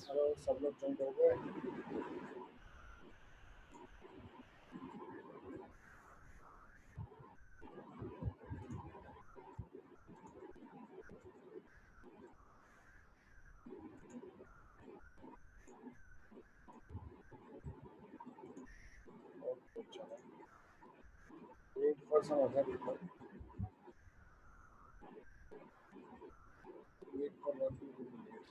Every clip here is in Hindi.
हेलो, सब लोग जॉइन हो गए। ओके, चलो। 8% हो गया बिल्कुल। 8 for 1 to 2 minutes।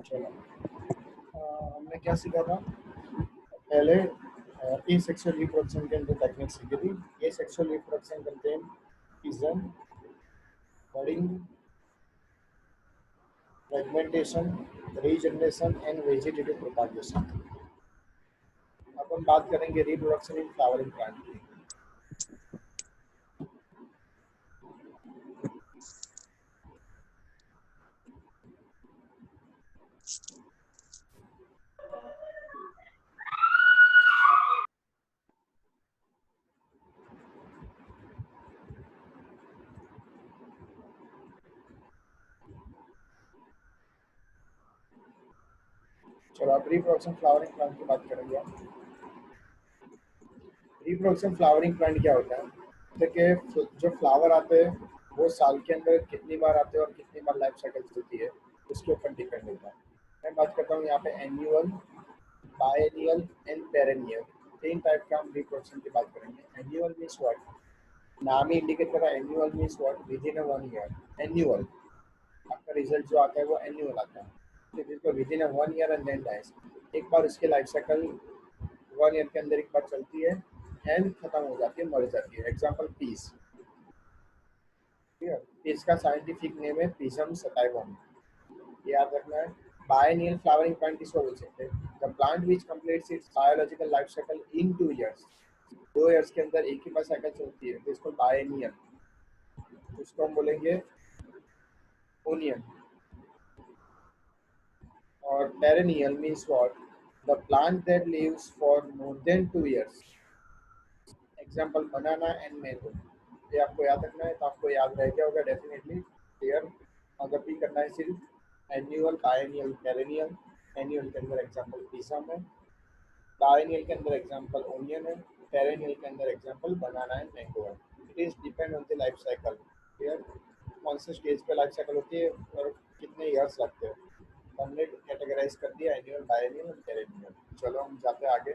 चलो, हमने क्या सीखा था पहले? ए सेक्सुअल रिप्रोडक्शन के अंदर टेक्निक सीखी थी। ए sexual reproduction contain fission, budding, fragmentation, regeneration and vegetative propagation. अब हम बात करेंगे रिप्रोडक्शन इन फ्लावरिंग प्लांट की। चलो, अब रिप्रोडक्शन फ्लावरिंग प्लांट की बात करेंगे। रिप्रोडक्शन फ्लावरिंग प्लांट क्या होता है? देखिए, जो फ्लावर आते हैं वो साल के अंदर कितनी बार आते हैं और कितनी बार लाइफ साइकिल चलती है, उसके ऊपर डिपेंड होता है। मैं बात करता हूँ यहाँ पे एन्युअल, बायनियल एंड पेरेनियल। तीन टाइप का हम रिप्रोडक्शन की बात करेंगे। Annual means what? नाम ही इंडिकेट कर रहा है। Annual means what? Within 1 year. Annual आपका रिजल्ट जो आता है वो एन्युअल आता है। फिर इसको within 1 year and then dies. एक बार उसकी लाइफ साइकिल 1 ईयर के अंदर एक बार चलती है एंड खत्म हो जाती है, मर जाती है। Example peas. ठीक है, पीस का साइंटिफिक नेम है पिजम सटाइवम, याद रखना है। बायनियल फ्लावरिंग प्लांट किसको बोल सकते हैं? The plant which completes it's biological life cycle in 2 years. 2 years के अंदर एक ही बार साइकिल चलती है, तो इसको बायनियल। उसको हम बोलेंगे ओनियन। और perennial means what? The plant that lives for more than 2 years. Example banana and mango. ये आपको याद रखना है, तो आपको याद रह गया होगा डेफिनेटली। क्लियर? अगर भी करना है सिर्फ एन्युअल, बायनियल, पेरेनियल। एन्युअल के अंदर एग्जाम्पल पीसम है, बायनियल के अंदर एग्जाम्पल ओनियन है, पेरेनियल के अंदर एग्जाम्पल बनाना एंड मैंगो है। It is depend on the life cycle. Clear? कौन से स्टेज पे लाइफ साइकिल होती है और कितने ईयर्स लगते हैं। तो हमने कैटेगराइज कर दिया एनुअल, बायनियल और पेरेनियल। चलो, हम जाते हैं आगे।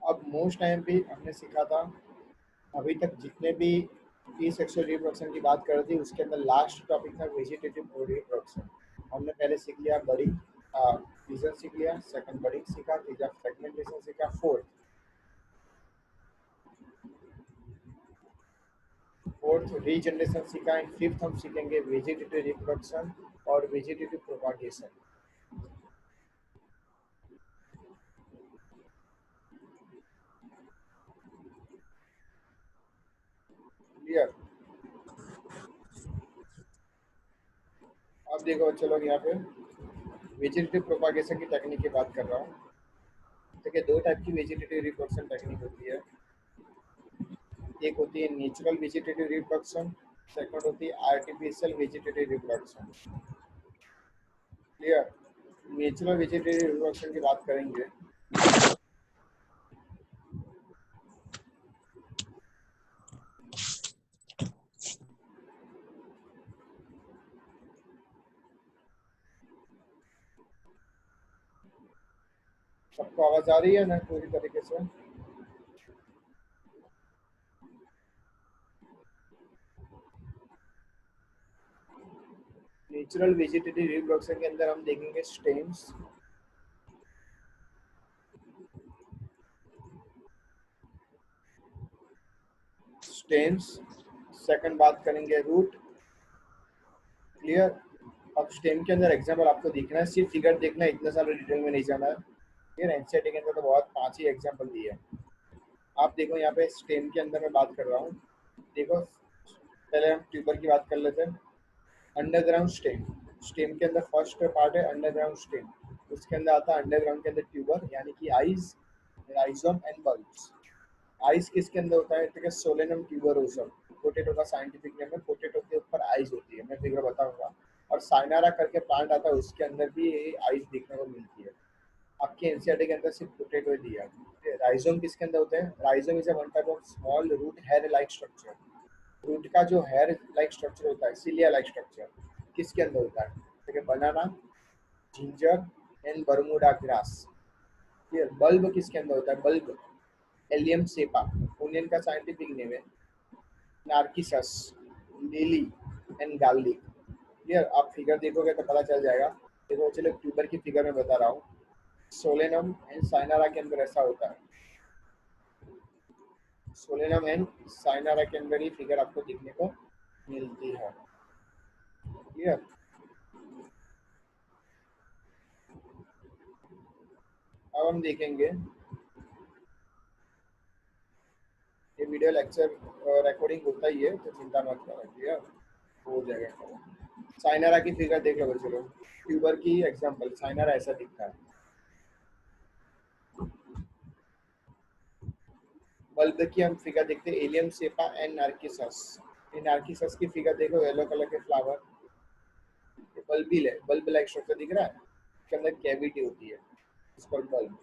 अब मोस्ट टाइम भी हमने सीखा था, अभी तक जितने भी सेक्सुअल रिप्रोडक्शन की बात कर रही थी उसके अंदर लास्ट टॉपिक था वेजिटेटिव रिप्रोडक्शन। हमने पहले सीख लिया बडिंग, सीजन सीख लिया। सेकंड बडिंग सीखा। तीसरा फ्रेगमेंटेशन सीखा। फोर्थ रीजनरेशन सीखा। एंड फिफ्थ हम सीखेंगे वेजिटेटिव रिप्रोडक्शन और वेजिटेटिव प्रोपागेशन। क्लियर? अब देखो, चलो यहाँ पे वेजिटेटिव प्रोपागेशन की टेक्निक की बात कर रहा हूँ। देखिए, दो टाइप की वेजिटेटिव रिप्रोडक्शन टेक्निक होती है। एक होती है नेचुरल वेजिटेटिव रिप्रोडक्शन, सेकंड होती है artificial vegetative reproduction. Clear? Natural vegetative reproduction की बात करेंगे। सबको आवाज आ रही है ना पूरी तरीके से? नेचुरल वेजिटेटिव रिप्रोडक्शन के अंदर हम देखेंगे स्टेम्स, स्टेम्स। सेकंड बात करेंगे रूट। क्लियर? अब स्टेम के अंदर एग्जाम्पल आपको देखना है, सिर्फ फिगर देखना है, इतना सारा डिटेल में नहीं जाना है। ये एनसीईआरटी के अंदर तो बहुत 5 ही एग्जांपल दिए हैं। आप देखो यहाँ पे स्टेम के अंदर मैं बात कर रहा हूँ। देखो पहले हम ट्यूबर की बात कर लेते हैं। अंडरग्राउंड स्टेम, स्टेम के अंदर फर्स्ट पार्ट है अंडरग्राउंड स्टेम। उसके अंदर आता है अंडरग्राउंड के अंदर ट्यूबर यानी कि eyes, rhizome and bulbs. Eyes किसके अंदर होता है? ठीक है, सोलेनम ट्यूबरोसम। पोटैटो का साइंटिफिक नेम है। पोटैटो के ऊपर आइज होती है, मैं फिगर बताऊंगा। और साइनारा करके प्लांट आता है, उसके अंदर भी आइज देखने को मिलती है। आपके एनसीईआरटी के अंदर सिर्फ पोटैटो दिया है। राइजोम किसके अंदर होते हैं? Rhizome is a one type of small root hair like structure. Root का जो हेयर लाइक स्ट्रक्चर होता है, सिलिया लाइक स्ट्रक्चर, किसके अंदर होता है? ठीक है, banana, ginger and Bermuda grass. फिर बल्ब किसके अंदर होता है? बल्ब एलियम सेपा, ओनियन का साइंटिफिक नेम है। नार्किसस, लिली एंड गार्लिक। ये आप फिगर देखोगे तो पता चल जाएगा। देखो चलो ट्यूबर की फिगर में बता रहा हूँ। सोलेनम एंड साइनारा के अंदर ऐसा होता है। सोलेनम एंड साइनारा के अंदर ही फिगर आपको दिखने को मिलती है। क्लियर? अब हम देखेंगे, ये वीडियो लेक्चर रिकॉर्डिंग होता ही है तो चिंता मत करो। क्लियर हो जाएगा। साइनारा की फिगर देख लो चलो। ट्यूबर की एग्जांपल, साइनारा ऐसा दिखता है। बल्ब की हम फिगर देखते हैं, एलियम सेपा एंड नार्किसस। ये नार्किसस की फिगर देखो, येलो कलर के फ्लावर। बल्ब ही है, बल्ब लाइक स्ट्रक्चर दिख रहा है, इसके अंदर कैविटी होती है, इसको बल्ब।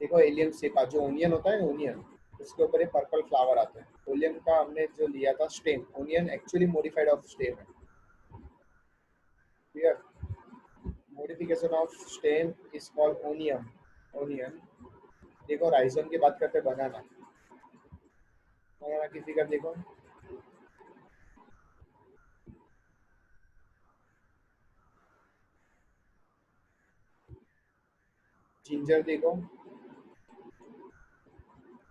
देखो एलियम सेपा, जो ओनियन होता है, ओनियन, उसके ऊपर ये पर्पल फ्लावर आता है। ओनियन का हमने जो लिया था stem, onion actually modified of stem है। Clear? Modification of stem is called onion. Onion. देखो राइजोम की बात करते हैं, बनाना। बनाना की फिगर देखो। जिंजर देखो,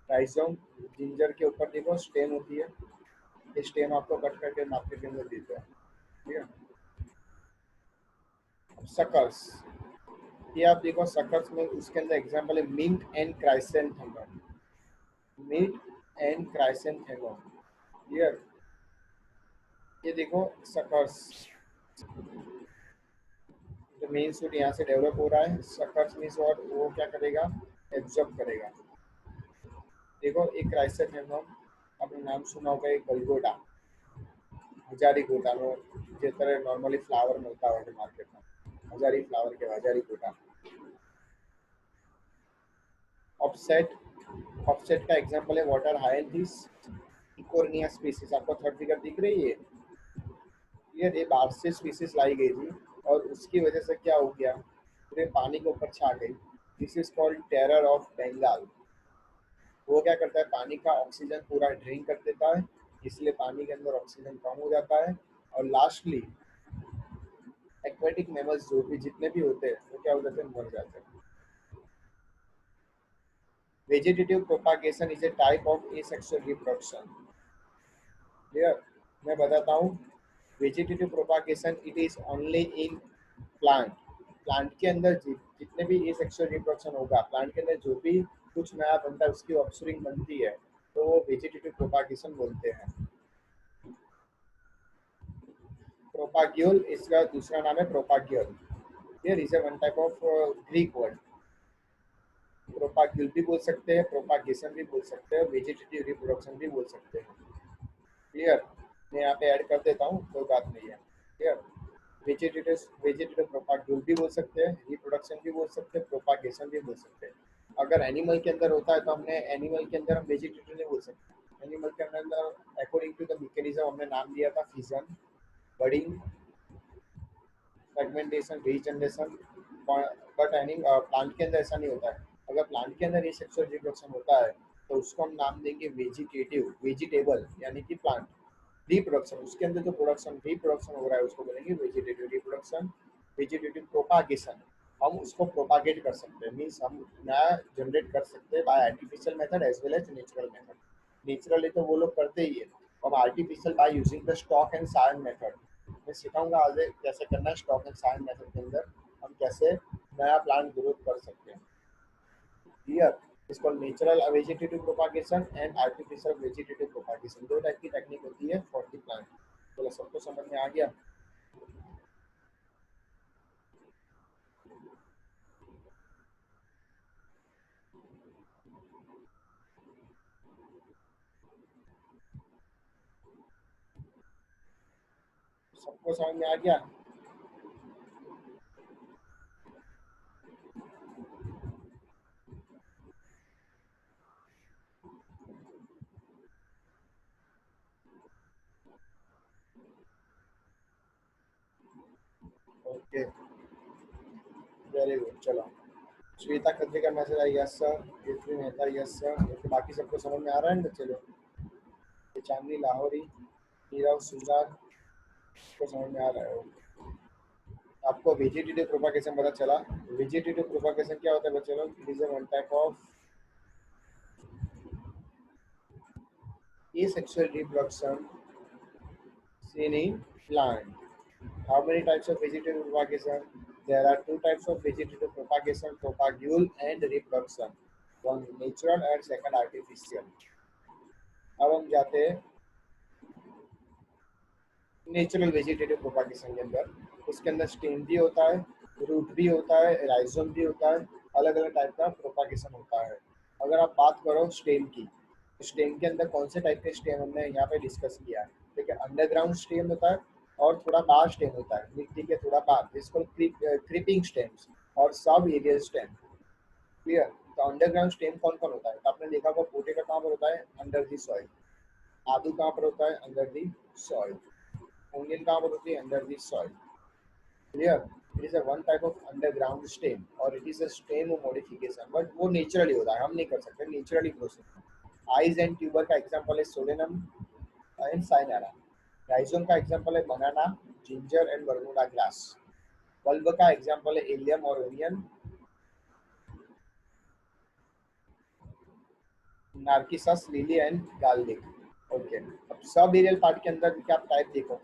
राइजोम, जिंजर के ऊपर देखो स्टेम होती है। ये स्टेम आपको कट करके मार्केट के अंदर देते हैं। ठीक है? सकर्स, ये आप देखो सकर्स में, उसके अंदर एग्जांपल है mint and chrysanthemum. Mint and chrysanthemum. Clear? ये देखो सकर्स, जो मेन सूट यहाँ से डेवलप हो रहा है। सकर्स मीन्स और वो क्या करेगा? एब्जॉर्ब करेगा। देखो एक क्राइसेंथेमम, आपने नाम सुना होगा, एक गलगोटा, हजारी गोटा में जिस तरह नॉर्मली फ्लावर मिलता है मार्केट में, हजारी फ्लावर के हजारी गोटा। ऑफसेट, ऑफसेट का एग्जांपल है वाटर हाइएंथिस इकोर्निया स्पीसीज। आपको थर्ड फिगर दिख रही है? ये बाहर से स्पीसीज लाई गई थी और उसकी वजह से क्या हो गया, पूरे पानी के ऊपर छा गई। This is called terror of Bengal. वो क्या करता है, पानी का ऑक्सीजन पूरा ड्रेन कर देता है, इसलिए पानी के अंदर ऑक्सीजन कम हो जाता है। और लास्टली एक्वेटिक मैमल्स जो भी जितने भी होते हैं वो क्या हो जाते हैं, मर जाते हैं। Vegetative propagation is a type of asexual reproduction. Clear? मैं बताता हूँ। Vegetative propagation it is only in plant. Plant के अंदर जितने भी एसेक्सुअल रिप्रोडक्शन होगा, प्लांट के अंदर जो भी कुछ नया बनता है, उसकी ऑफस्प्रिंग बनती है, तो वो वेजिटेटिव प्रोपागेशन बोलते हैं। प्रोपाग्यूल, इसका दूसरा नाम है प्रोपाग्यूल। Here is one type of Greek word. प्रोपाग्यूल भी बोल सकते हैं, प्रोपागेशन भी बोल सकते हैं, वेजिटेटिव रिप्रोडक्शन भी बोल सकते हैं। क्लियर? मैं यहाँ पे ऐड कर देता हूँ, कोई बात नहीं है। क्लियर? वेजिटेटिव, वेजिटेटिव प्रोपाग्यूल भी बोल सकते हैं, रिप्रोडक्शन भी बोल सकते हैं, प्रोपागेशन भी बोल सकते हैं। अगर एनिमल के अंदर होता है तो हमने एनिमल के अंदर हम वेजिटेटिव नहीं बोल सकते। एनिमल के अंदर अकॉर्डिंग टू द मैकेनिज्म हमने नाम दिया था fission, budding, fragmentation, regeneration. But plant के अंदर ऐसा नहीं होता है। अगर प्लांट के अंदर ये सेक्सुअल रिप्रोडक्शन होता है तो उसको हम नाम देंगे वेजिटेटिव, वेजिटेबल यानी कि प्लांट। रिप्रोडक्शन, उसके अंदर जो प्रोडक्शन रिप्रोडक्शन हो रहा है उसको बोलेंगे वेजिटेटिव रिप्रोडक्शन। वेजिटेटिव प्रोपागेशन, हम उसको प्रोपागेट कर सकते हैं, मीन्स हम नया जनरेट कर सकते हैं by artificial method as well as natural method. Naturally तो वो लोग करते ही है, हम artificial by using the stock and scion method. मैं सिखाऊंगा आगे कैसे करना है। स्टॉक एंड साइन मेथड के अंदर हम कैसे नया प्लांट ग्रोथ कर सकते हैं। Clear? It's called natural vegetative propagation and artificial vegetative propagation. दो टाइप की टेक्निक होती है फॉर द प्लांट। बोला सबको समझ में आ गया? सबको समझ में आ गया? Okay, very good. चलो, श्वेता खत्री का मैसेज आई, यस सर। पृथ्वी मेहता, यस सर। ओके, बाकी सबको समझ में आ रहा है ना? चलो, ये चांदनी लाहौरी, नीरव सुजान को समझ में आ रहा है। आपको वेजिटेटिव प्रोपागेशन पता चला? वेजिटेटिव प्रोपागेशन क्या होता है बच्चे लोग? It is one type of asexual reproduction seen in plant. How many types of vegetative propagation? There are two types of vegetative propagation: propagule and reproduction. One natural and second artificial. अब हम जाते हैं नेचुरल वेजिटेटिव प्रोपागेशन के अंदर। उसके अंदर स्टेम भी होता है, रूट भी होता है, राइजोम भी होता है, अलग अलग टाइप का प्रोपागेशन होता है। अगर आप बात करो स्टेम की, स्टेम के अंदर कौन से टाइप के स्टेम हमने यहाँ पे डिस्कस किया है? देखिए, अंडरग्राउंड स्टेम होता है और थोड़ा बाहर स्टेम होता है, मिट्टी के थोड़ा बाहर, इसको क्रीपिंग स्टेम्स और सब एरियल स्टेम। क्लियर? तो अंडरग्राउंड स्टेम कौन कौन होता है? तो आपने देखा होगा पोटैटो कहाँ पर होता है? Under the soil. आलू कहाँ पर होता है? Under the soil. ऑनियन कहाँ पर होती है? Under the soil. Clear? It is a one type of underground stem और it is a stem modification, but वो नेचुरली होता है, हम नहीं कर सकते, naturally process. Eyes and tuber का एग्जांपल है सोलेनम एंड साइनारा। राइजोम का एग्जांपल है banana, ginger and Bermuda grass. Bulb का एग्जांपल है एलियम और onion, Narcissus, lily and garlic. Okay, अब सब एरियल पार्ट के अंदर क्या टाइप देखो,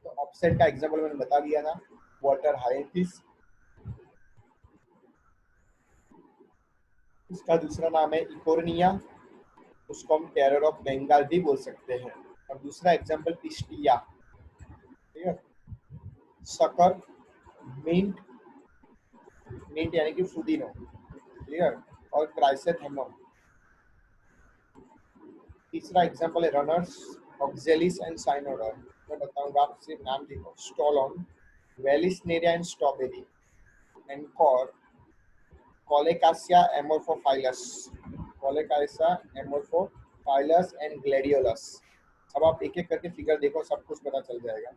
तो ऑफसेट का एग्जांपल मैंने बता दिया था, वाटर हाइएंथिस। इसका दूसरा नाम है इकोर्निया, उसको हम टेरर ऑफ बंगाल भी बोल सकते हैं। और दूसरा एग्जांपल पिस्टिया। ठीक है? शक्कर, मिंट, मिंट यानी कि फुदीनो। क्लियर? और क्राइसेंथेमम। तीसरा एग्जांपल है रनर्स, ऑक्जेलिस एंड साइनोडर। मैं बताऊंगा, आप सिर्फ नाम लिखो, स्टोलॉन, वेलिसनेरिया एंड स्ट्रॉबेरी, एंकोर, Colocasia Amorphophallus, Colocasia Amorphophallus and Gladiolus. अब आप एक एक करके फिगर देखो, सब कुछ पता चल जाएगा।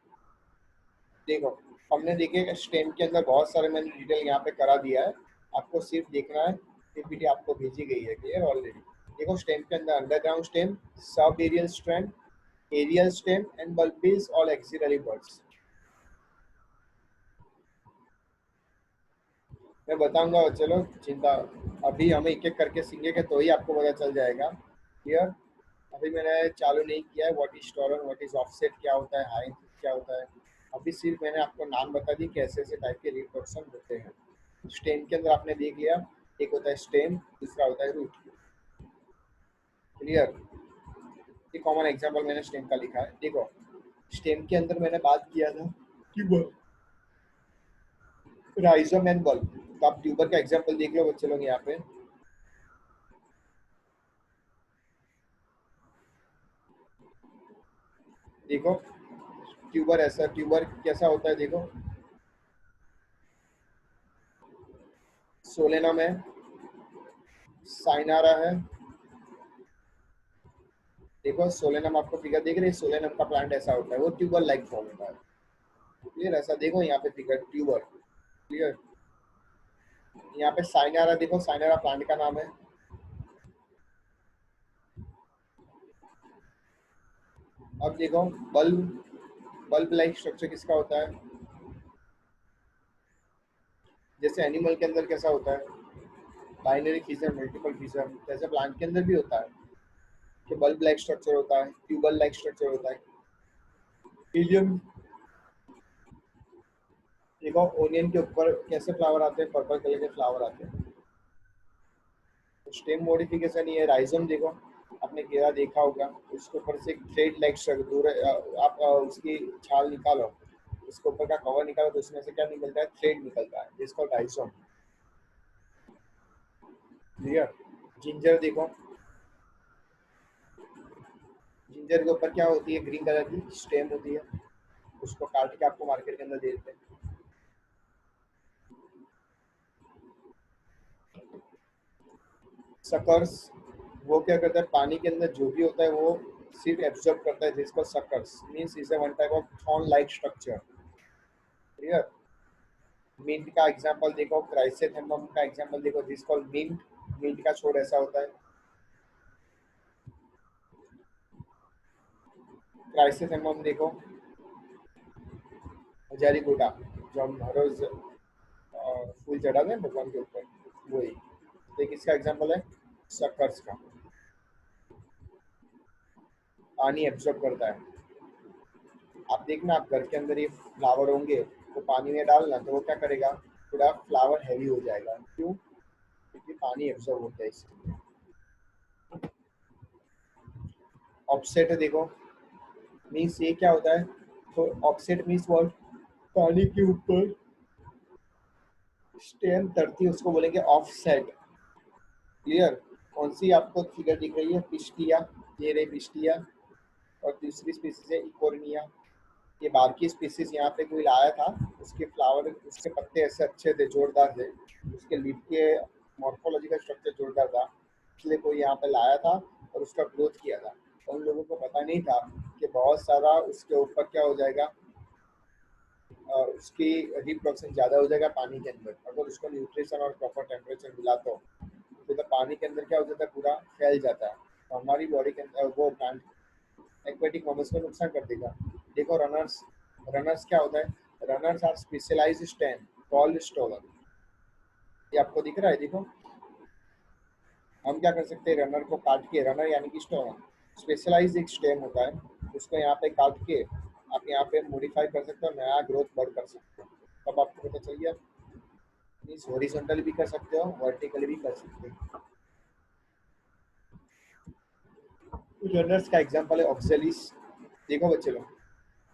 देखो, हमने देखिए स्टेम के अंदर बहुत सारे मैंने डिटेल यहाँ पे करा दिया है, आपको सिर्फ देखना है। पीपीटी आपको भेजी गई है, क्लियर ऑलरेडी। देखो, स्टेम के अंदर underground stem, sub aerial stem, aerial stem and bulbils और एक्सिलरी बर्ड्स। मैं बताऊंगा, चलो चिंता, अभी हमें एक एक करके सीखेंगे तो ही आपको पता चल जाएगा। क्लियर? अभी मैंने चालू नहीं किया है, what is thorn, what is offset क्या होता है, हाइट क्या होता है। अभी सिर्फ मैंने आपको नाम बता दी कैसे ऐसे टाइप के रिप्रोडक्शन होते हैं। स्टेम के अंदर आपने देख लिया, एक होता है स्टेम, दूसरा होता है रूट। क्लियर? ये कॉमन एग्जांपल मैंने स्टेम का लिखा है। देखो, स्टेम के अंदर मैंने बात किया था ट्यूबर, राइजोम एंड बल्ब। तो आप ट्यूबर का एग्जांपल देख लो बच्चे लोग यहाँ पे। देखो, ट्यूबर ऐसा, ट्यूबर कैसा होता है देखो, सोलेनम है, साइनारा है। देखो सोलेनम, आपको फिगर देख रहे हैं, सोलेनम का प्लांट ऐसा होता है, वो ट्यूबर लाइक फॉर्म होता है। क्लियर? ऐसा देखो यहाँ पे फिगर ट्यूबर। क्लियर? यहाँ पे साइनारा देखो, साइनारा प्लांट का नाम है। अब देखो बल्ब, बल्ब लाइक स्ट्रक्चर किसका होता है? जैसे एनिमल के अंदर कैसा होता है, बाइनरी फिजन, मल्टीपल फिजन, जैसे प्लांट के अंदर भी होता है कि बल्ब लाइक स्ट्रक्चर होता है, ट्यूबर लाइक स्ट्रक्चर होता है। हीलियम, देखो ओनियन के ऊपर कैसे फ्लावर आते हैं, पर्पल कलर के फ्लावर आते हैं। स्टेम मॉडिफिकेशन ये राइजोम देखो, आपने घेरा देखा होगा, उसके ऊपर से थ्रेड लाइक दूर आप उसकी छाल निकालो, उसके ऊपर का कवर निकालो तो उसमें से क्या निकलता है, थ्रेड निकलता है, जिसको राइजोम। क्लियर। जिंजर देखो, जिंजर के ऊपर क्या होती है, ग्रीन कलर की स्टेम होती है, उसको काट के आपको मार्केट के अंदर दे देते हैं। सकर्स, वो क्या करता है, पानी के अंदर जो भी होता है वो सिर्फ एब्जॉर्ब करता है, जिसको suckers means is a one type of thorn like structure. Clear. Mint का एग्जांपल देखो, क्राइसेंथेमम का एग्जांपल देखो, दिस कॉल्ड मिंट। मिंट का छोड़ ऐसा होता है। क्राइसेंथेमम देखो, हजारी गोटा, जो हम हर रोज फूल चढ़ाते हैं भगवान के ऊपर, वही। ये किसका एग्जांपल है, सकर्स का। पानी एब्जॉर्ब करता है। आप देखना, आप घर के अंदर ये फ्लावर होंगे तो पानी में डालना तो वो क्या करेगा, थोड़ा फ्लावर हैवी हो जाएगा। क्यों? क्योंकि पानी एब्जॉर्ब होता है इसलिए। ऑफसेट देखो, मीन्स ये क्या होता है, तो ऑफसेट मीन्स व्हाट, पानी के ऊपर स्टेम तरती है, उसको बोलेंगे ऑफसेट। क्लियर। कौन सी आपको फिगर दिख रही है, पिस्टिया, ये रही पिस्टिया, और दूसरी स्पीसीज है इकोर्निया। ये बाहर की स्पीसीज यहाँ पे कोई लाया था, उसके फ्लावर, उसके पत्ते ऐसे अच्छे थे, जोरदार थे, उसके लीफ के मॉर्फोलॉजिकल स्ट्रक्चर जोरदार था, इसलिए कोई यहाँ पे लाया था और उसका ग्रोथ किया था। उन लोगों को पता नहीं था कि बहुत सारा उसके ऊपर क्या हो जाएगा, उसकी रिप्रोडक्शन ज़्यादा हो जाएगा पानी के अंदर, अगर उसको न्यूट्रिशन और प्रॉपर टेम्परेचर मिला तो पानी के अंदर क्या हो जाता है, पूरा फैल जाता है, तो हमारी बॉडी के अंदर वो प्लांट एक्वेटिक मॉडल्स को नुकसान कर देगा। देखो रनर्स, रनर्स क्या होता है, runners are specialised stem called stolon. ये आपको दिख रहा है, देखो हम क्या कर सकते हैं, रनर को काट के, रनर यानी कि स्टोलन स्पेशलाइज एक स्टेम होता है, उसको यहाँ पे काट के आप यहाँ पे मॉडिफाई कर सकते हो, नया ग्रोथ बढ़ कर सकते हो। तब आपको पता चल गया, मीन्स हॉरिजॉन्टली भी कर सकते हो, वर्टिकली भी कर सकते हो। रनर्स का एग्जांपल है ऑक्सेलिस। देखो बच्चे लोग,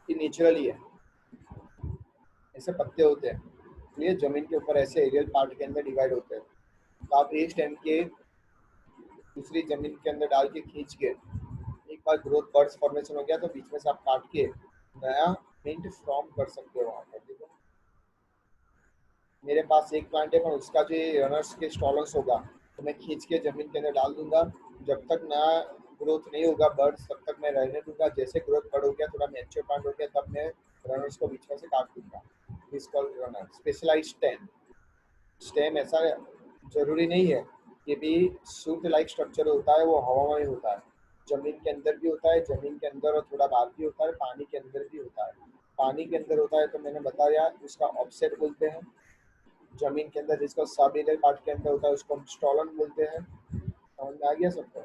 ये नेचुरली है, ऐसे पत्ते होते हैं, तो ये जमीन के ऊपर ऐसे एरियल पार्ट के अंदर डिवाइड होते हैं, तो आप एक स्टेम के दूसरी जमीन के अंदर डाल के खींच के, एक बार ग्रोथ बर्ड्स फॉर्मेशन हो गया तो बीच में से आप काट के नया मिंट फॉर्म कर सकते हो वहाँ पर। देखो मेरे पास एक प्लांट है, पर उसका जो रनर्स के स्टॉलन्स होगा तो मैं खींच के जमीन के अंदर डाल दूंगा, जब तक नया ग्रोथ नहीं होगा बर्ड्स तब तक मैं रहने दूंगा, जैसे ग्रोथ बड़ हो गया, थोड़ा मैच्योर प्लांट हो गया, तब मैं रनर्स को बीच में से काट दूंगा। This called runner specialised stem. Stem ऐसा जरूरी नहीं है कि भी सूट लाइक स्ट्रक्चर होता है वो हवा में होता है, जमीन के अंदर भी होता है, जमीन के अंदर और थोड़ा बाहर भी होता है, पानी के अंदर भी होता है। पानी के अंदर होता है तो मैंने बताया उसका ऑफसेट बोलते हैं, जमीन के अंदर जिसको सब एरियल पार्ट के अंदर होता है उसको हम स्टॉलन बोलते हैं। समझ में आ गया सबको?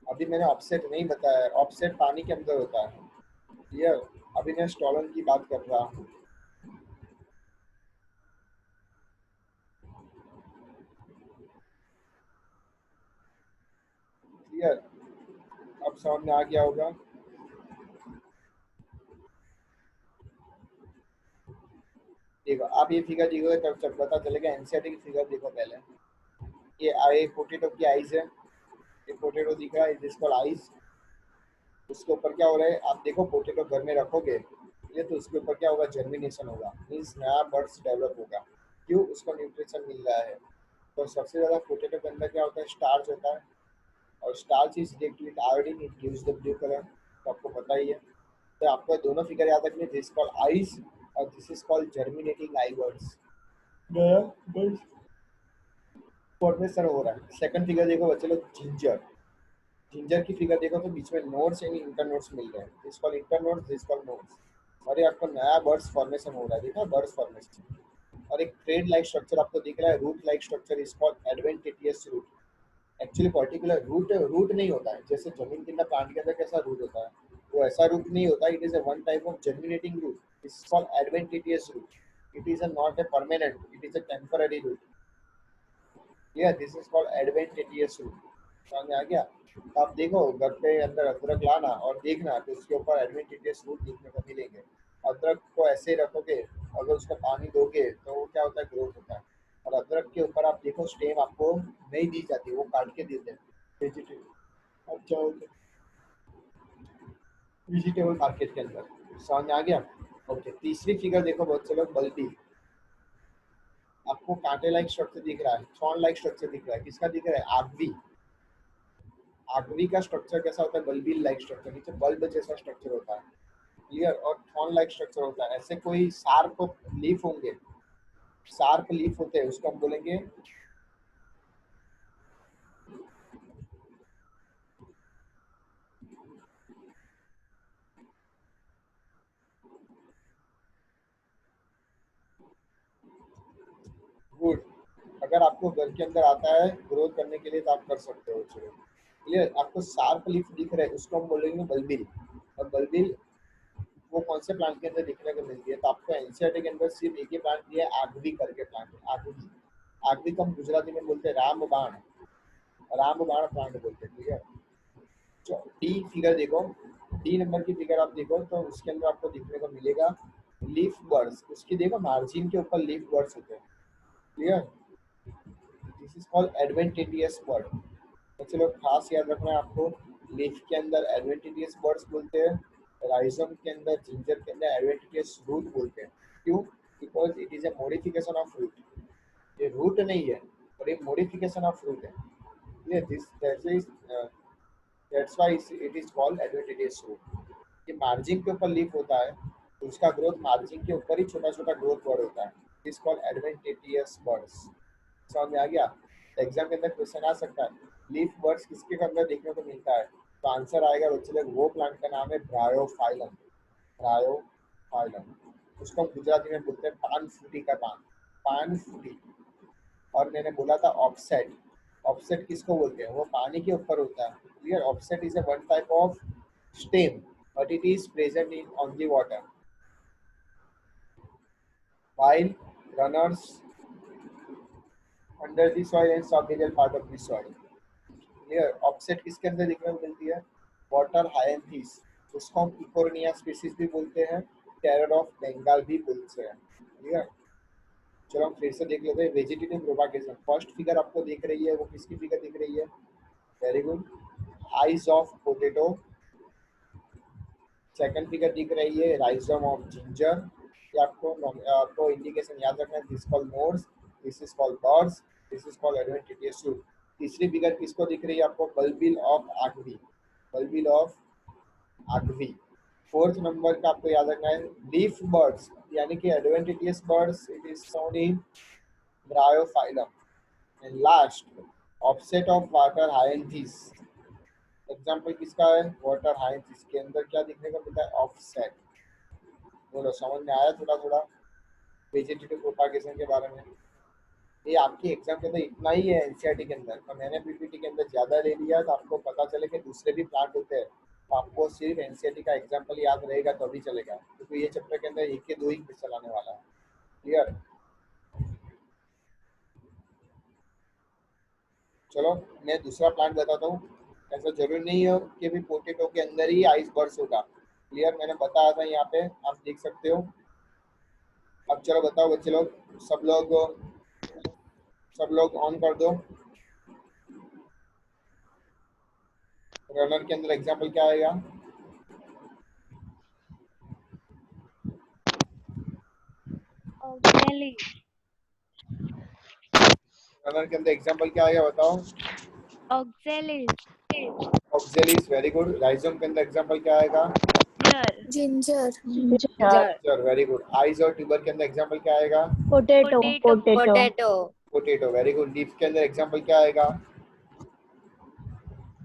अभी मैंने ऑफसेट नहीं बताया, ऑफसेट पानी के अंदर होता है। क्लियर। अभी मैं स्टॉलन की बात कर रहा हूँ। क्लियर। अब समझ में आ गया होगा। देखो आप ये फिगर देखोगे तब तब पता चलेगा, एनसीईआरटी की फिगर देखो पहले। ये आई पोटैटो की आइज है, ये पोटैटो दिख रहा है, जिसको आइज, उसके ऊपर क्या हो रहा है, आप देखो पोटैटो घर में रखोगे ये तो उसके ऊपर क्या होगा, जर्मिनेशन होगा, मीन्स नया बर्ड्स डेवलप होगा। क्यों? उसको न्यूट्रिशन मिल रहा है। तो सबसे ज़्यादा पोटैटो के अंदर क्या होता है, स्टार्च होता है, और starch is react with iodine, it gives the blue colour, तो आपको पता ही है। तो आपको दोनों फिगर याद रखनी, दिस कॉल्ड आइज और this is called germinating I birds. नया बर्ड्स फॉर्मेशन हो रहा है। सेकंड फिगर देखो बच्चे लोग, जिंजर। जिंजर की फिगर देखो तो बीच में नोड्स एंड इंटरनोड्स मिल रहे हैं, this called internodes, this called nodes. और ये आपको नया बर्ड्स फॉर्मेशन हो रहा है, देखा बर्ड्स फॉर्मेशन। और एक थ्रेड लाइक स्ट्रक्चर आपको दिख रहा है, root like structure is called adventitious root. Actually particular root नहीं होता है, जैसे जमीन के अंदर प्लांट के अंदर कैसा रूट होता है, वो ऐसा रूट नहीं होता. It is a one type of germinating root. This is called adventitious root. It is a not a permanent, it is a temporary root. या this is called adventitious root. समझ में आ गया? तो आप देखो घर के अंदर अदरक लाना और देखना तो उसके ऊपर एडवेंटिशियस रूट देखने को मिलेंगे. अदरक को ऐसे ही रखोगे, अगर उसको पानी दोगे तो वो क्या होता है, ग्रोथ होता है. और अदरक के ऊपर आप देखो स्टेम आपको नहीं दी जाती, वो काट के देते हैं वेजिटेबल. अच्छा, वेजिटेबल मार्केट के अंदर. समझ में आ गया? ओके, तीसरी फिगर देखो बहुत से लोग, बल्बी. आपको कांटे लाइक स्ट्रक्चर दिख रहा है, थॉर्न लाइक स्ट्रक्चर दिख रहा है, किसका दिख रहा है? आगवी. आगवी का स्ट्रक्चर कैसा होता है? बल्बी लाइक स्ट्रक्चर, नीचे बल्ब जैसा स्ट्रक्चर होता है. क्लियर? और थॉर्न लाइक स्ट्रक्चर होता है. ऐसे कोई शार्प लीफ होंगे, शार्प लीफ होते हैं, उसको हम बोलेंगे वुड. अगर आपको घर के अंदर आता है ग्रोथ करने के लिए तो आप कर सकते हो. चलो क्लियर? आपको शार्प लीफ दिख रहा है, उसको हम बोलेंगे बल्बिल. और बल्बिल वो कौन से प्लांट के अंदर दिखने को मिलती है? तो आपको एनसीईआरटी के अंदर सिर्फ एक ही प्लांट दिया है, आगवी करके प्लांट है. आगवी. आगवी को हम गुजराती में बोलते हैं रामबाण. रामबाण प्लांट बोलते हैं. ठीक है? डी फिगर देखो, डी नंबर की फिगर आप देखो तो उसके अंदर आपको दिखने को मिलेगा लीफ बर्ड्स. उसकी देखो मार्जिन के ऊपर लीफ बर्ड्स होते हैं. Clear? This is called adventitious bird. तो चलो खास याद रखना है आपको, लीफ के अंदर एडवेंटिशियस बर्ड्स बोलते हैं, राइजम के अंदर, जिंजर के अंदर एडवेंटिशियस रूट बोलते हैं. क्यों? Because it is a modification of root. ये रूट नहीं है और ये मॉडिफिकेशन ऑफ रूट है. ये this that's why it is called adventitious root. ये मार्जिन के ऊपर लीफ होता है तो उसका ग्रोथ मार्जिन के ऊपर ही छोटा छोटा ग्रोथ वर्ड होता है. This called adventitious birds. समझ में आ गया? एग्जाम के अंदर क्वेश्चन आ सकता है लीफ बर्ड्स किसके अंदर देखने को मिलता है, तो आंसर आएगा बच्चे लोग, वो प्लांट का नाम है ब्रायोफाइलम. ब्रायोफाइलम. उसको हम गुजराती में बोलते हैं पान फूटी का पान. पान फूटी. और मैंने बोला था ऑफसेट. ऑफसेट किसको बोलते हैं? वो पानी के ऊपर होता है. Clear? Offset is a one type of stem but it is present in on the water while runners under the soil and submineral part of the soil. Here offset किसके अंदर देखने को मिलती है? वाटर हायंथीस. उसको हम इकोर्निया स्पीसीज भी बोलते हैं, टेरर ऑफ बंगाल भी बोलते हैं. क्लियर? चलो हम फिर से देख लेते हैं वेजिटेटिव प्रोपागेशन. फर्स्ट फिगर आपको दिख रही है, वो किसकी फिगर दिख रही है? Very good. Eyes of potato. Second figure दिख रही है राइजोम ऑफ जिंजर. ये आपको इंडिकेशन याद रखना है. This called nodes, this is called buds, this is called adventitious root. तीसरी फिगर किसको दिख रही है आपको? Bulbil of Agave. Bulbil of Agave. Fourth number का आपको याद रखना है लीफ बर्ड्स, यानी कि adventitious buds. It is found in Bryophyllum. And last offset of water हायंथीस. एग्जाम्पल किसका है? वाटर हायंथीस के अंदर क्या दिखने को मिलता है? ऑफसेट. बोलो समझ में आया थोड़ा थोड़ा वेजिटेटिव प्रोपागेशन के बारे में? ये आपके एग्जाम के अंदर इतना ही है एनसीईआरटी के अंदर, तो मैंने पीपीटी के अंदर ज़्यादा ले लिया तो आपको पता चले कि दूसरे भी प्लांट होते हैं. तो आपको सिर्फ एनसीईआरटी का एग्जाम्पल याद रहेगा तो अभी चलेगा, क्योंकि ये चैप्टर के अंदर एक के दो ही क्वेश्चन आने वाला है. क्लियर? चलो मैं दूसरा प्लांट बताता हूँ. ऐसा जरूरी नहीं हो कि भी पोटेटो के अंदर ही आइस बर्ड्स होगा. क्लियर? मैंने बताया था यहाँ पे, आप देख सकते हो. अब चलो बताओ बच्चे लोग, सब लोग सब लोग ऑन कर दो. रनर के अंदर एग्जाम्पल क्या आएगा? ऑक्जेली. रनर के अंदर एग्जाम्पल क्या आएगा बताओ? Oxalis. Oxalis. Very good. Rhizome के अंदर एग्जाम्पल क्या आएगा? Ginger. Ginger. Very good. Eyes और ट्यूबर के अंदर एग्जाम्पल क्या आएगा? Potato. Potato. Very good. Leaf के अंदर एग्जाम्पल क्या आएगा?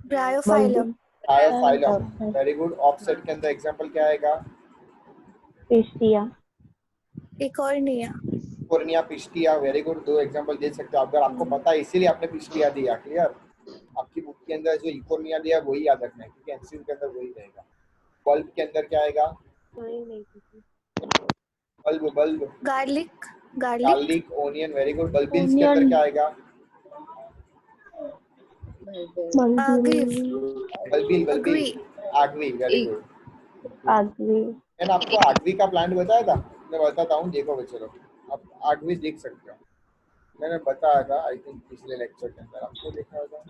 Bryophyllum. Bryophyllum. Very good. Offset के अंदर एग्जाम्पल क्या आएगा? Pistia. Eichhornia. Eichhornia, Pistia. Very good. दो एग्जाम्पल दे सकते हो अगर आपको पता है, इसीलिए आपने पिस्टिया दिया. क्लियर? आपकी बुक के अंदर जो इकोनिया दिया वही याद रखना है, क्योंकि एमसीक्यू के अंदर वही रहेगा। बल्ब के अंदर क्या आएगा? Bulb bulb garlic garlic garlic, onion, very good. Bulbils के अंदर Onion. क्या आएगा? Bulbil bulbil Agave Agave, very good. Ugly. मैंने आपको आगवी का प्लांट बताया था, मैं बताता हूँ, देखो बच्चे लोग, आप आगवी देख सकते हो, मैंने बताया था आई थिंक पिछले लेक्चर के अंदर, आपको देखा होगा।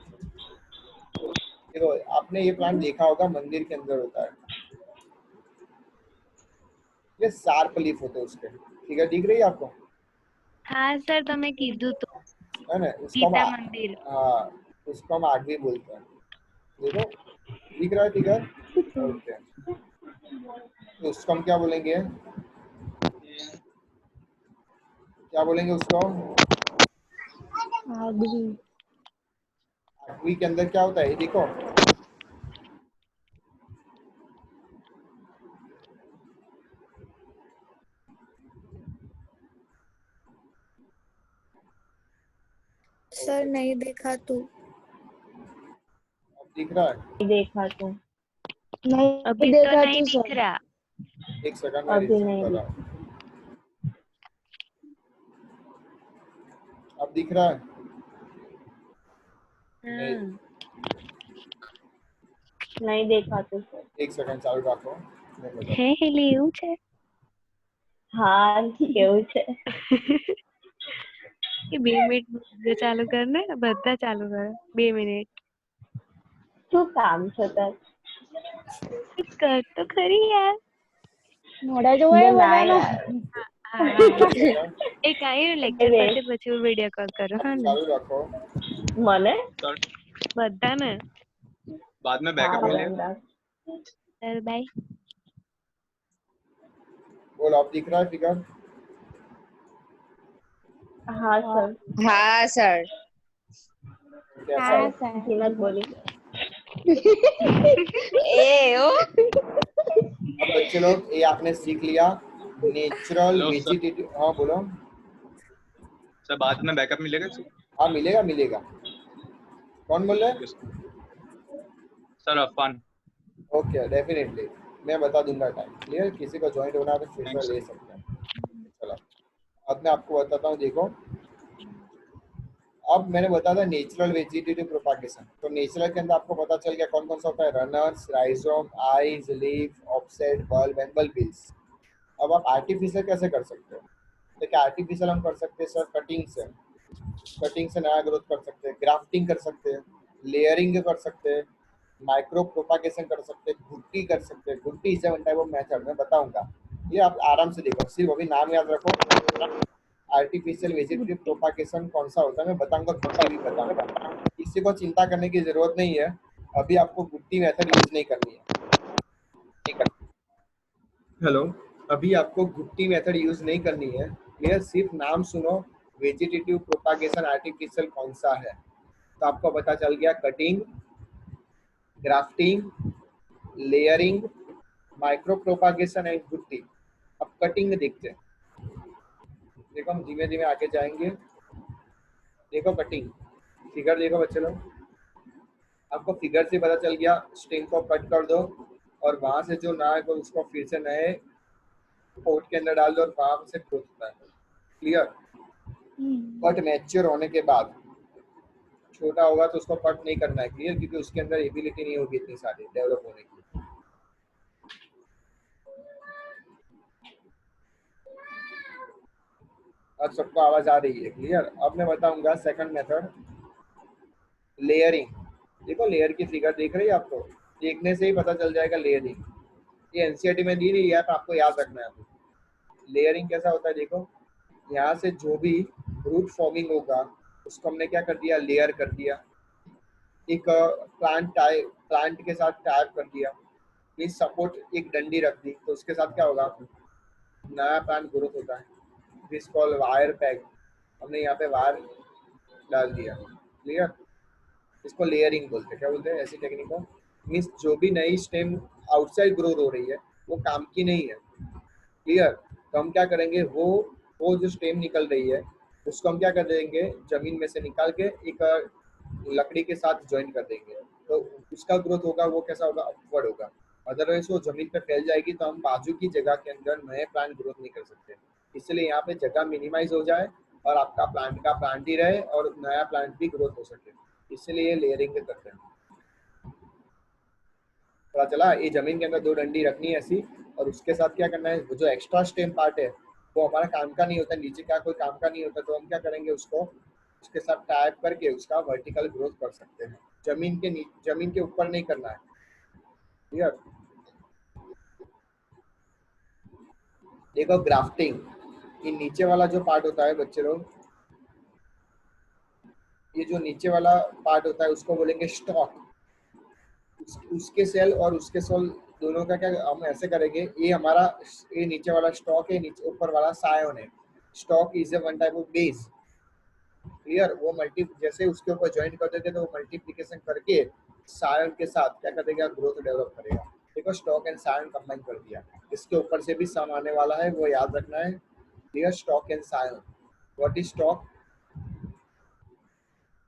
देखो आपने ये प्लांट देखा होगा, मंदिर के अंदर होता है, ये शार्प लीफ होते हैं उसके, ठीक है, दिख रही है आपको? हाँ सर, તમે કીધું તો है ना, उसको ગીતા हम મંदिर। हाँ, उसको हम आगवी बोलते हैं। देखो दिख रहा है फिगर? ओके, तो उसको हम क्या बोलेंगे, क्या बोलेंगे उसको? Ugly. आगवी के अंदर क्या होता है, ये देखो, सर नहीं देखा तू। अब दिख रहा है? देखा तो नहीं अभी तो देखा नहीं तो दिख सर। रहा। एक सेकंड में अभी रिसीव नहीं कर रहा हूँ। अब दिख रहा है? नहीं, नहीं देखा तो सर। एक सेकंड चालू रखो, मैं बताता હે હેલી એવું છે? हाँ કેવું છે? કે 2 મિનિટ video ચાલુ કર ને, બધા ચાલુ કર 2 મિનિટ। શું કામ છે તાર? કર તો ખરી યાર। મોડા જોવાય હા બધાનો? હા हूँ। एक सेकंड એક આવ્યું લેક્ચર પછી પછી હું વિડીયો કોલ કરું, હા ને चालू रखो। મને બધાને। बाद में बैकअप हाँ, मिलेगा। बंदा। ચલ બાય। बोल, अब दिख रहा है फिगर? हाँ सर। हाँ सर। कैसा हाँ है? सर। हिम्मत बोली। ए ओ अब बच्चे लोग ये आपने सीख लिया, नेचुरल हेलो सर। वेजिटेटिव। हाँ बोलो। सर बाद में बैकअप मिलेगा सर? हाँ मिलेगा मिलेगा। कौन बोल रहे हैं? सर अफान। ओके डेफिनेटली, मैं बता दूंगा टाइम। क्लियर? किसी को ज्वाइन होना है तो फिर Thanks, से ले सकते हैं। चलो अब मैं आपको बताता हूँ, देखो अब मैंने बताया था नेचुरल वेजिटेटिव प्रोपागेशन, तो नेचुरल के अंदर आपको पता चल गया कौन कौन सा होता है, runners, rhizome, eyes, leaf, offset, bulb and bulbils. अब आप आर्टिफिशियल कैसे कर सकते हो? देखिए आर्टिफिशियल हम कर सकते हैं सर कटिंग से नया ग्रोथ कर सकते हैं, ग्राफ्टिंग कर सकते हैं, लेयरिंग कर सकते हैं, माइक्रो प्रोपागेशन कर सकते हैं, घुट्टी कर सकते हैं। Gootee is one type of method, मैं बताऊंगा, ये आप आराम से देखो, सिर्फ अभी नाम याद रखो। आर्टिफिशियल वेजिटेटिव प्रोपागेशन कौन सा होता है मैं बताऊंगा, घुट्टी भी बताऊंगा, किसी को चिंता करने की जरूरत नहीं है। अभी आपको घुट्टी मेथड यूज नहीं करनी है। हेलो, अभी आपको घुट्टी मेथड यूज नहीं करनी है। क्लियर? सिर्फ नाम सुनो, वेजिटेटिव प्रोपागेशन आर्टिफिशियल कौन सा है, तो आपको पता चल गया, cutting, grafting, layering, micro propagation and gootee. अब कटिंग में देखते हैं, देखो हम धीमे धीमे आगे जाएंगे। देखो कटिंग फिगर देखो बच्चे लोग, आपको फिगर से पता चल गया, स्ट्रिंग को कट कर दो और वहां से जो नया है उसको फिर से नए पोर्ट के अंदर डाल दो और वहां से ग्रोथ होता है। क्लियर? बट मैच्योर होने के बाद छोटा होगा तो उसको कट नहीं करना है। क्लियर? क्योंकि उसके अंदर एबिलिटी नहीं होगी इतनी सारी डेवलप होने की। अब सबको आवाज आ रही है? क्लियर? अब मैं बताऊंगा सेकंड मेथड, लेयरिंग। देखो लेयर की फिगर देख रही है आपको, देखने से ही पता चल जाएगा लेयरिंग, ये एनसीईआरटी में दी रही है, आपको याद रखना है। लेयरिंग कैसा होता है, देखो यहाँ से जो भी रूट फॉर्मिंग होगा उसको हमने क्या कर दिया, लेयर कर दिया, एक प्लांट के साथ टाइप कर दिया, इस सपोर्ट एक डंडी रख दी, तो उसके साथ क्या होगा, नया प्लांट ग्रोथ होता है। दिस कॉल वायर पैक, हमने यहाँ पे वायर डाल दिया। क्लियर? इसको लेयरिंग बोलते हैं। क्या बोलते हैं ऐसी टेक्निक को? मीन्स जो भी नई स्टेम आउटसाइड ग्रोथ हो रही है वो काम की नहीं है। क्लियर? तो हम क्या करेंगे, वो जो स्टेम निकल रही है उसको हम क्या कर देंगे, जमीन में से निकाल के एक लकड़ी के साथ ज्वाइन कर देंगे तो उसका ग्रोथ होगा वो कैसा होगा, अपवर्ड होगा। अदरवाइज वो जमीन पे फैल जाएगी तो हम बाजू की जगह के अंदर नए प्लांट ग्रोथ नहीं कर सकते। इसलिए यहाँ पे जगह मिनिमाइज हो जाए और आपका प्लांट का प्लांट ही रहे और नया प्लांट भी ग्रोथ हो सके, इसलिए लेयरिंग करते हैं। पता चला? ये जमीन के अंदर 2 डंडी रखनी है ऐसी, और उसके साथ क्या करना है, वो जो एक्स्ट्रा स्टेम पार्ट है वो हमारा काम का नहीं होता, नीचे का कोई काम का नहीं होता, तो हम क्या करेंगे, उसको उसके साथ टाइप करके उसका वर्टिकल ग्रोथ कर सकते हैं। जमीन के ऊपर नहीं करना है। क्लियर? देखो ग्राफ्टिंग, ये नीचे वाला जो पार्ट होता है बच्चे लोग, ये जो नीचे वाला पार्ट होता है उसको बोलेंगे स्टॉक। उसके सेल और उसके सोल दोनों का क्या हम ऐसे करेंगे, ये हमारा ये नीचे वाला स्टॉक है, नीचे ऊपर वाला सायोन है। Stock is a one type of base. Clear? वो मल्टी जैसे उसके ऊपर ज्वाइन कर देते तो वो मल्टीप्लिकेशन करके सायोन के साथ क्या कर देगा, ग्रोथ डेवलप करेगा। देखो स्टॉक एंड सायोन कंबाइन कर दिया, इसके ऊपर से भी सम आने वाला है, वो याद रखना है। Clear? Stock and scion. What is stock?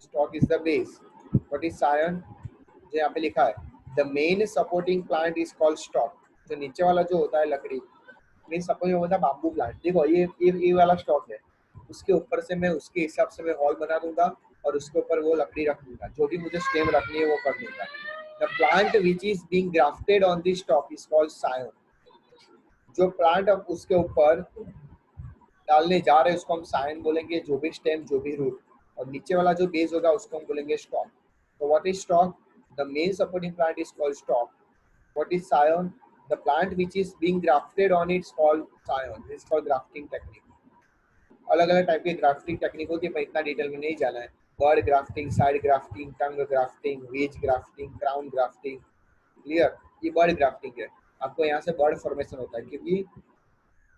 Stock is the base. What is scion? जो यहाँ पे लिखा है, the main supporting plant is called stock. जो नीचे वाला जो होता है लकड़ी, मेन सपोर्टिंग होता है बाम्बू प्लांट। देखो ये वाला स्टॉक है, उसके ऊपर से मैं उसके हिसाब से मैं हॉल बना दूंगा और उसके ऊपर वो लकड़ी रख दूंगा, जो भी मुझे स्टेम रखनी है वो कर दूंगा। The plant which is being grafted on the stock is called scion. जो प्लांट हम उसके ऊपर डालने जा रहे हैं उसको हम सायोन बोलेंगे, जो भी स्टेम जो भी रूट, और नीचे वाला जो बेस होगा उसको हम बोलेंगे स्टॉक। तो what is stock? The main supporting plant is called stock. What is scion? The plant which is being grafted on it's called scion. Is called grafting technique. अलग अलग टाइप की ग्राफ्टिंग टेक्निक होती है, पर इतना डिटेल में नहीं जाना है। Bud grafting, side grafting, tongue grafting, wedge grafting, crown grafting. Clear? ये बर्ड ग्राफ्टिंग है। आपको यहाँ से बर्ड फॉर्मेशन होता है, क्योंकि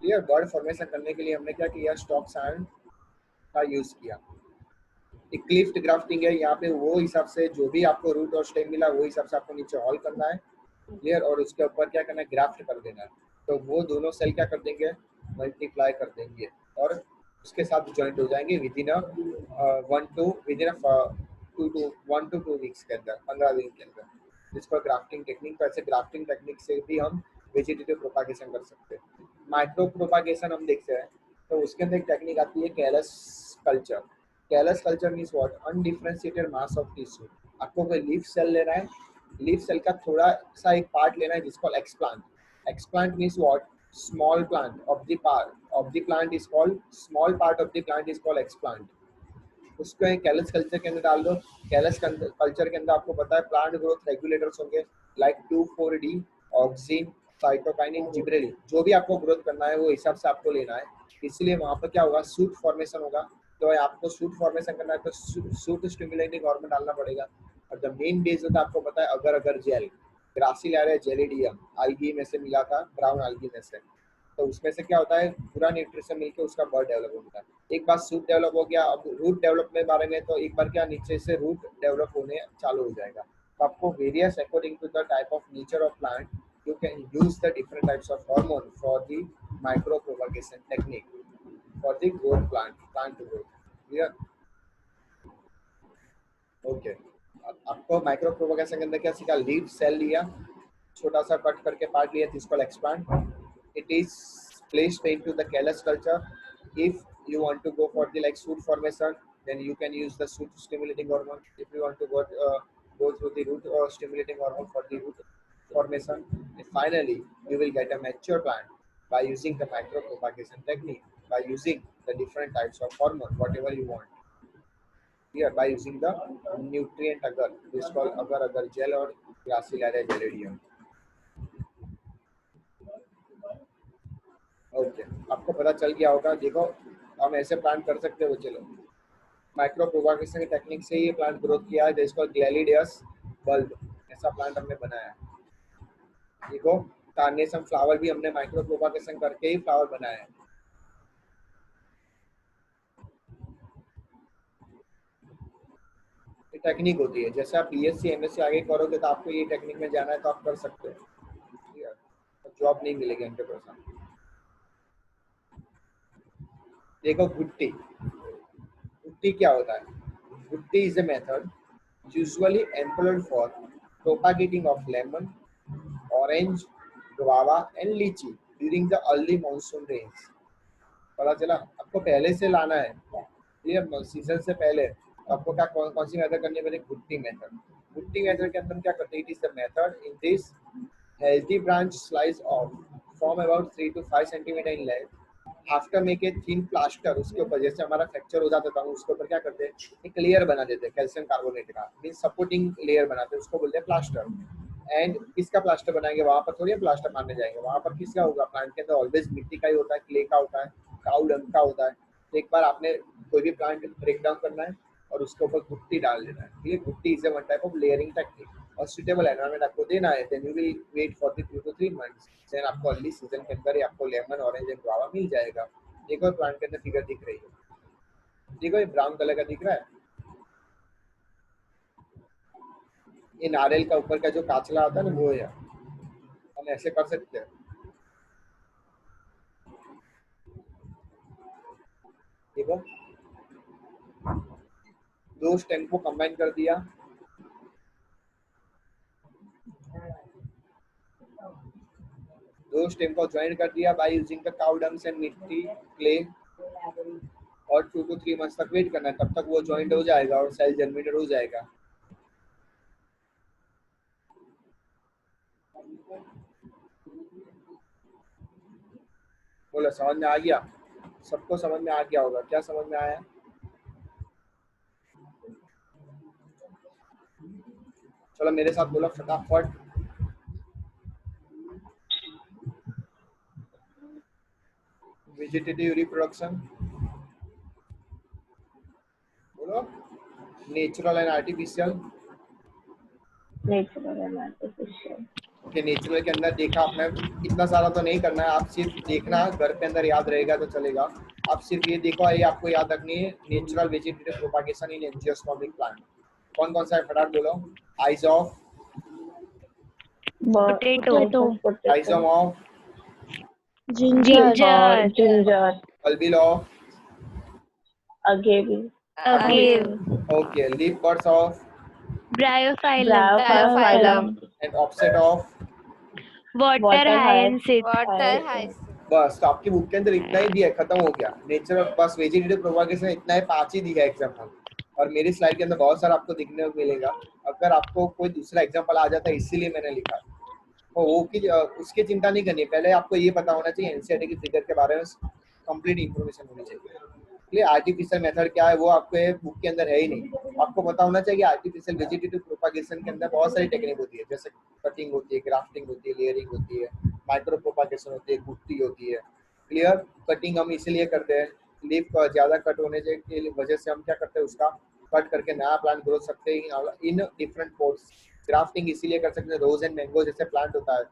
क्लियर बर्ड फॉर्मेशन करने के लिए हमने क्या किया, स्टॉक सायोन का यूज किया। एक क्लिफ्ट ग्राफ्टिंग है, यहाँ पे वो हिसाब से जो भी आपको रूट और स्टेम मिला वो हिसाब से आपको नीचे हॉल करना है। क्लियर? और उसके ऊपर क्या करना है, ग्राफ्ट कर देना है। तो वो दोनों सेल क्या कर देंगे, मल्टीप्लाई कर देंगे और उसके साथ ज्वाइंट हो जाएंगे विदिन अ 1 to 2 वीक्स के अंदर, 15 दिन के अंदर, जिसको ग्राफ्टिंग टेक्निक। तो ऐसे ग्राफ्टिंग टेक्निक से भी हम वेजिटेटिव प्रोपागेशन कर सकते हैं। माइक्रो प्रोपागेशन हम देखते हैं तो उसके अंदर एक टेक्निक आती है callus culture. Callus culture means what? Undifferentiated mass of tissue. आपको कोई लीफ सेल लेना है, लीफ सेल का थोड़ा सा एक पार्ट लेना है जिसको explant. Explant means what? Small plant of the part of the plant is called, small part of the plant is called explant. उसको एक कैलस कल्चर के अंदर डाल दो। कैलस कल्चर के अंदर आपको पता है प्लांट ग्रोथ रेगुलेटर्स होंगे like 2,4-D, auxin, cytokinin, gibberellin. जो भी आपको ग्रोथ करना है वो हिसाब से आपको लेना है। इसलिए वहाँ पर क्या होगा, सूट फॉर्मेशन होगा। तो आपको सूट फॉर्मेशन करना है तो सूट स्टिमुलेटिंग हार्मोन डालना पड़ेगा। और द मेन बेस होता है आपको पता है अगर अगर जेल, ग्रासिलारिया जेलिडियम, algae में से मिला था, ब्राउन algae में से। तो उसमें से क्या होता है, पूरा न्यूट्रिशन मिलकर उसका बर्ड डेवलप होता है। एक बार सूट डेवलप हो गया, अब रूट डेवलप के बारे में, तो एक बार क्या नीचे से रूट डेवलप होने चालू हो जाएगा। तो आपको various according to the type of nature of plant you can use the different types of hormone for the micro propagation technique for the growth plant growth. Clear? Okay. आपको माइक्रो प्रोपगेशन के अंदर क्या सीखा, लीफ सेल लिया, छोटा सा कट करके पार्ट लिया, this called explant. It is placed into the callus culture. If you want to go for the like shoot formation, then you can use the shoot stimulating hormone. If you want to go through the root stimulating hormone for the root formation, and finally you will get a mature plant by using the micro propagation technique, by using the different types of hormone, whatever you want. Here by using the nutrient agar, this is called agar gel or Gracilaria gelidium. Okay, आपको पता चल गया होगा। देखो हम ऐसे प्लांट कर सकते हैं बच्चे लोग, माइक्रो प्रोपागेशन की टेक्निक से ये प्लांट ग्रोथ किया है। इसको ग्लेलिडियस बल्ब ऐसा प्लांट हमने बनाया है। देखो कार्नेशन फ्लावर भी हमने माइक्रो प्रोपागेशन करके ही फ्लावर बनाया है। ये टेक्निक होती है, जैसे आप बीएससी एमएससी आगे करोगे तो आपको ये टेक्निक में जाना है तो आप कर सकते हो, जॉब नहीं मिलेगी 100%। देखो गुट्टी, गुट्टी क्या होता है? गुट्टी is a method usually employed for propagating of lemon, orange, guava and lychee during the early monsoon rains. पता चला? आपको पहले से लाना है, ये सीजन से पहले आपको क्या कौन सी मेथड करनी है? गुट्टी मेथड। गुट्टी मेथड के अंदर हम क्या करते हैं? It is the method in this healthy branch slice off from about 3 to 5 centimeter in length. After make a thin plaster, उसके ऊपर जैसे हमारा फ्रैक्चर हो जाता था उसके ऊपर क्या करते हैं? एक लेयर बना देते हैं कैल्शियम कार्बोनेट का, मीन सपोर्टिंग लेयर बनाते हैं, उसको बोलते हैं प्लास्टर। एंड किसका प्लास्टर बनाएंगे? वहां पर थोड़ी प्लास्टर मारने जाएंगे, वहां पर किसका होगा? प्लांट के अंदर ऑलवेज मिट्टी का ही होता है, क्ले का होता है, काऊ डंग का होता है। तो एक बार आपने कोई भी प्लांट ब्रेक डाउन करना है और उसके ऊपर गुट्टी डाल देना है। ये गुट्टी is one type of layering technique और सुटेबल एनवायरनमेंट आपको देना है। Then you will wait for 2 to 3 months, then आपको अर्ली सीजन के अंदर ही आपको लेमन, ऑरेंज एंड गुआवा मिल जाएगा। एक और प्लांट के अंदर फिगर दिख रही है, देखो ये ब्राउन कलर का दिख रहा है, ये नारियल का ऊपर का जो काचला आता है ना, वो है। हम ऐसे कर सकते हैं, देखो दो स्टेम को कंबाइन कर दिया, दो स्टेम को ज्वाइन कर दिया by using the cow dungs and mitti, clay, और 2 to 3 months तक वेट करना है, तब तक वो ज्वाइंट हो जाएगा और सेल जर्मिनेट हो जाएगा। बोलो समझ में आ गया? सबको समझ में आ गया होगा? क्या समझ में आया? चलो मेरे साथ बोलो फटाफट। वेजिटेटिव रिप्रोडक्शन बोलो। Natural and artificial. Natural and artificial. Okay, natural के अंदर देखा आपने, इतना सारा तो नहीं करना है, आप सिर्फ देखना, घर के अंदर याद रहेगा तो चलेगा। आप सिर्फ ये देखो, ये आपको याद रखनी है, नेचुरल वेजिटेटिव प्रोपागेशन इन एंजियोस्पर्मिक प्लांट। कौन कौन सा है फटाफट बोलो। Eyes of potato, rhizome of ginger, bulbil of agave, okay, leaf buds of Bryophyllum, and offset of water hyacinth. बस। तो आपकी बुक के अंदर इतना ही दिया है, खत्म हो गया। नेचुरल बस वेजिटेटिव प्रोपागेशन इतना है, 5 ही दिया है एग्जाम्पल, और मेरी स्लाइड के अंदर बहुत सारा आपको दिखने को मिलेगा। अगर आपको कोई दूसरा एग्जाम्पल आ जाता है इसीलिए मैंने लिखा, तो वो की उसकी चिंता नहीं करनी है। पहले आपको ये पता होना चाहिए एनसीईआरटी की फिगर के बारे में कंप्लीट इंफॉर्मेशन होनी चाहिए। इसलिए आर्टिफिशियल मेथड क्या है वो आपके बुक के अंदर है ही नहीं। आपको पता होना चाहिए आर्टिफिशियल वेजिटेटिव प्रोपागेशन के अंदर बहुत सारी टेक्निक होती है, जैसे कटिंग होती है, ग्राफ्टिंग होती है, लेयरिंग होती है, माइक्रो प्रोपागेशन होती है, गुट्टी होती है। क्लियर? कटिंग हम इसलिए करते हैं, लीफ ज्यादा कट होने की वजह से हम क्या करते हैं, उसका कट करके नया प्लांट ग्रो सकते हैं इन डिफरेंट पोर्ट्स। ग्राफ्टिंग इसीलिए कर सकते हैं, रोज एंड मैंगो जैसे प्लांट होता है,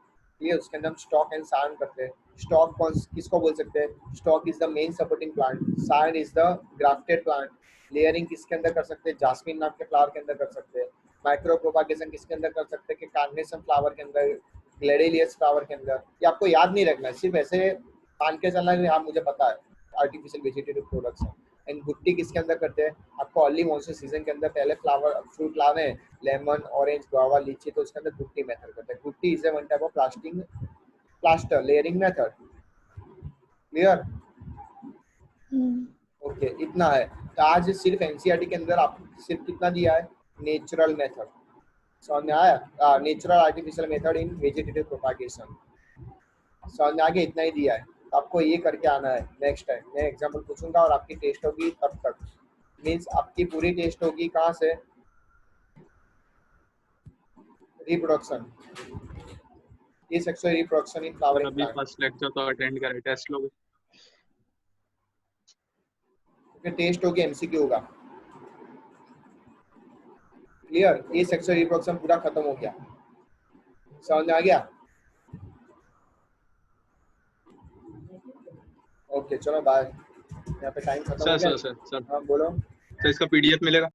ये उसके अंदर हम स्टॉक एंड सायन करते हैं। स्टॉक कौन किसको बोल सकते हैं? Stock is the main supporting plant, scion is the grafted plant. Layering किसके अंदर कर सकते हैं? जास्मिन नाम के फ्लावर के अंदर कर सकते हैं। माइक्रो प्रोपागेशन किसके अंदर कर सकते हैं? कि कार्नेशन फ्लावर के अंदर, ग्लेडिलियस फ्लावर के अंदर। ये आपको याद नहीं रखना है, सिर्फ ऐसे मान के चलना है, हाँ मुझे पता है आर्टिफिशियल वेजिटेटिव प्रोडक्ट्स। एंड गुट्टी किसके अंदर करते हैं? आपको अर्ली मॉनसून सीजन के अंदर पहले फ्लावर फ्रूट लाने हैं, लेमन, ऑरेंज, गुआवा, लीची, तो उसके अंदर गुट्टी मेथड करते हैं। गुट्टी is one type of plaster layering method. Clear? Okay, इतना है। तो आज सिर्फ एनसीईआरटी के अंदर आप सिर्फ कितना दिया है? Natural method. समझ में आया? Natural artificial method in vegetative propagation. समझ में आ गया? इतना ही दिया है, आपको ये करके आना है। नेक्स्ट टाइम मैं एग्जाम्पल पूछूंगा और आपकी टेस्ट होगी तब तक, मीन्स आपकी पूरी टेस्ट होगी कहाँ से? रिप्रोडक्शन, ये सेक्सुअल रिप्रोडक्शन इन फ्लावरिंग अभी प्लांट। फर्स्ट लेक्चर तो अटेंड करें, टेस्ट लोगे? फिर टेस्ट होगी, एमसीक्यू होगा। क्लियर? ये सेक्सुअल रिप्रोडक्शन पूरा खत्म हो गया। समझ में आ गया? ओके चलो बाय। यहाँ पे टाइम खत्म हो गया। सर हाँ बोलो। इसका पीडीएफ मिलेगा?